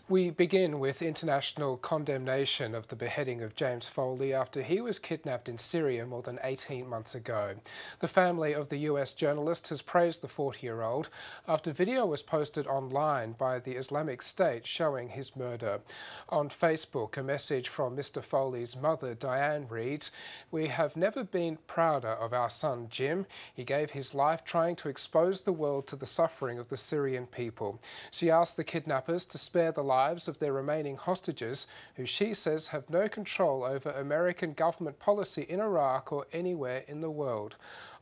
We begin with international condemnation of the beheading of James Foley after he was kidnapped in Syria more than 18 months ago. The family of the US journalist has praised the 40-year-old after video was posted online by the Islamic State showing his murder. On Facebook, a message from Mr. Foley's mother, Diane, reads, "We have never been prouder of our son Jim. He gave his life trying to expose the world to the suffering of the Syrian people." She asked the kidnappers to spare the lives of their remaining hostages, who she says have no control over American government policy in Iraq or anywhere in the world.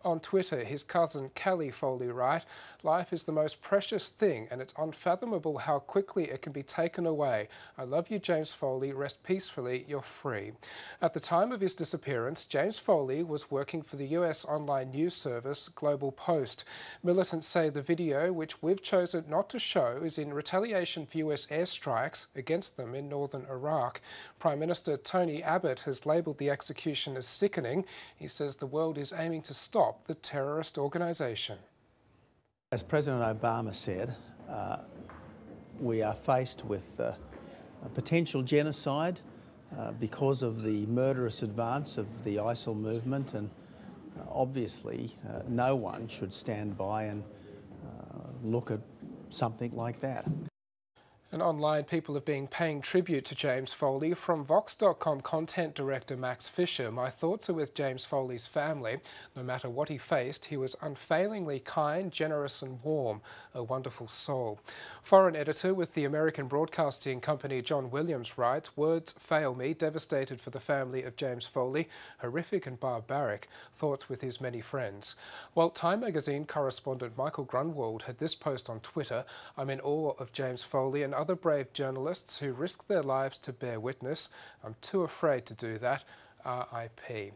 On Twitter, his cousin Kelly Foley wrote, "Life is the most precious thing and it's unfathomable how quickly it can be taken away. I love you, James Foley. Rest peacefully. You're free." At the time of his disappearance, James Foley was working for the US online news service Global Post. Militants say the video, which we've chosen not to show, is in retaliation for US airstrikes against them in northern Iraq. Prime Minister Tony Abbott has labelled the execution as sickening. He says the world is aiming to stop the terrorist organisation. As President Obama said, we are faced with a potential genocide because of the murderous advance of the ISIL movement, and obviously no one should stand by and look at something like that. And online, people have been paying tribute to James Foley. From Vox.com content director Max Fisher, "My thoughts are with James Foley's family. No matter what he faced, he was unfailingly kind, generous and warm, a wonderful soul." Foreign editor with the American broadcasting company John Williams writes, "Words fail me, devastated for the family of James Foley, horrific and barbaric. Thoughts with his many friends." While Time magazine correspondent Michael Grunwald had this post on Twitter, "I'm in awe of James Foley and other brave journalists who risk their lives to bear witness. I'm too afraid to do that. R.I.P."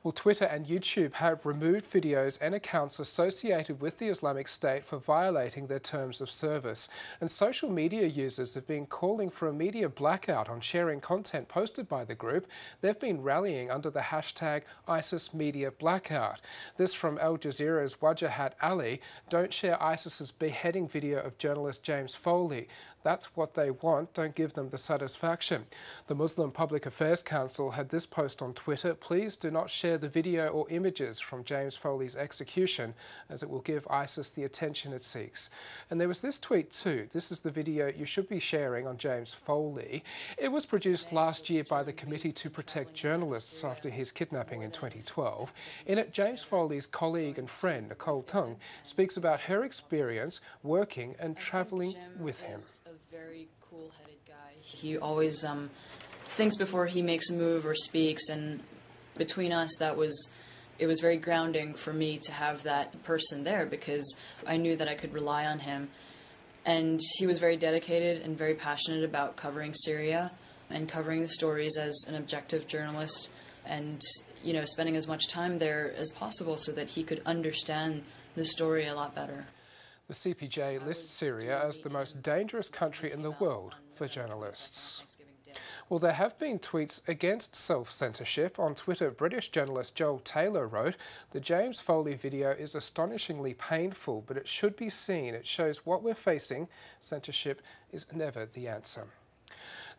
Well, Twitter and YouTube have removed videos and accounts associated with the Islamic State for violating their terms of service. And social media users have been calling for a media blackout on sharing content posted by the group. They've been rallying under the hashtag ISIS Media Blackout. This from Al Jazeera's Wajahat Ali: "Don't share ISIS's beheading video of journalist James Foley. That's what they want, don't give them the satisfaction." The Muslim Public Affairs Council had this post on Twitter: "Please do not share the video or images from James Foley's execution, as it will give ISIS the attention it seeks." And there was this tweet too. This is the video you should be sharing on James Foley. It was produced last year by the Committee to Protect Journalists after his kidnapping in 2012. In it, James Foley's colleague and friend, Nicole Tung, speaks about her experience working and travelling with him. A very cool-headed guy. He always thinks before he makes a move or speaks, and between us, it was very grounding for me to have that person there, because I knew that I could rely on him. And he was very dedicated and very passionate about covering Syria and covering the stories as an objective journalist, and spending as much time there as possible so that he could understand the story a lot better. The CPJ lists Syria as the most dangerous country in the world for journalists. Well, there have been tweets against self-censorship. On Twitter, British journalist Joel Taylor wrote, "The James Foley video is astonishingly painful, but it should be seen. It shows what we're facing. Censorship is never the answer."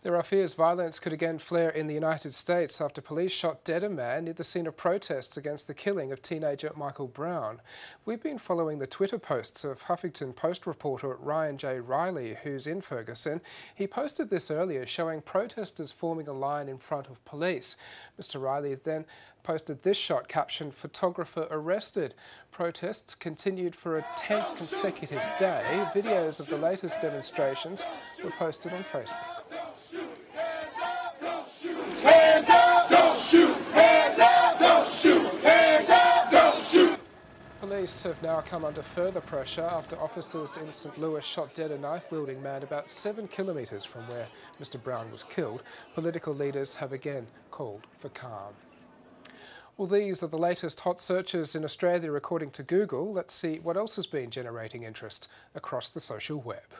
There are fears violence could again flare in the United States after police shot dead a man near the scene of protests against the killing of teenager Michael Brown. We've been following the Twitter posts of Huffington Post reporter Ryan J. Riley, who's in Ferguson. He posted this earlier, showing protesters forming a line in front of police. Mr. Riley then posted this shot captioned, "Photographer arrested." Protests continued for a 10th consecutive day. Videos of the latest demonstrations were posted on Facebook. Hands up, don't shoot! Hands up, don't shoot! Hands up, don't shoot! Police have now come under further pressure after officers in St. Louis shot dead a knife-wielding man about 7 kilometres from where Mr. Brown was killed. Political leaders have again called for calm. Well, these are the latest hot searches in Australia according to Google. Let's see what else has been generating interest across the social web.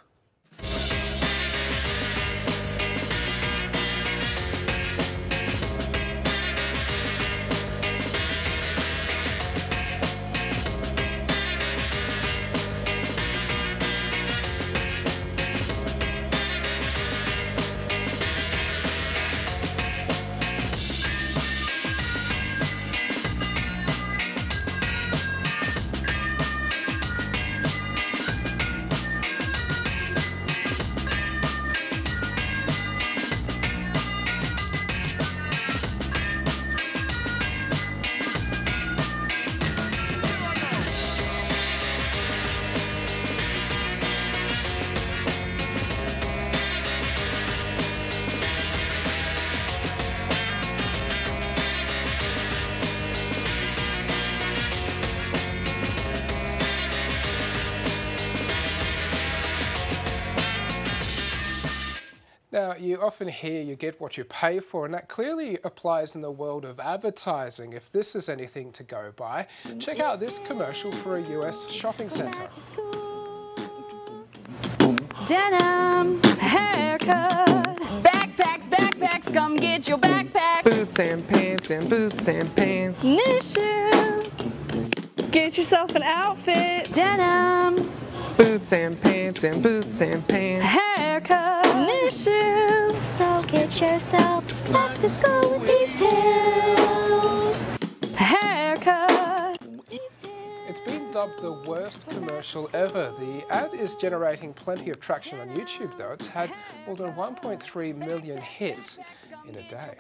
Now, you often hear you get what you pay for, and that clearly applies in the world of advertising. If this is anything to go by, check out this commercial for a US shopping centre. Denim, haircut, backpacks, backpacks, come get your backpack. Boots and pants and boots and pants. New shoes, get yourself an outfit. denim, Boots and pants and boots and pants. Haircut, new shoes. So get yourself back to school with these tips. haircut. It's been dubbed the worst commercial ever. The ad is generating plenty of traction on YouTube, though. It's had more than 1.3 million hits in a day.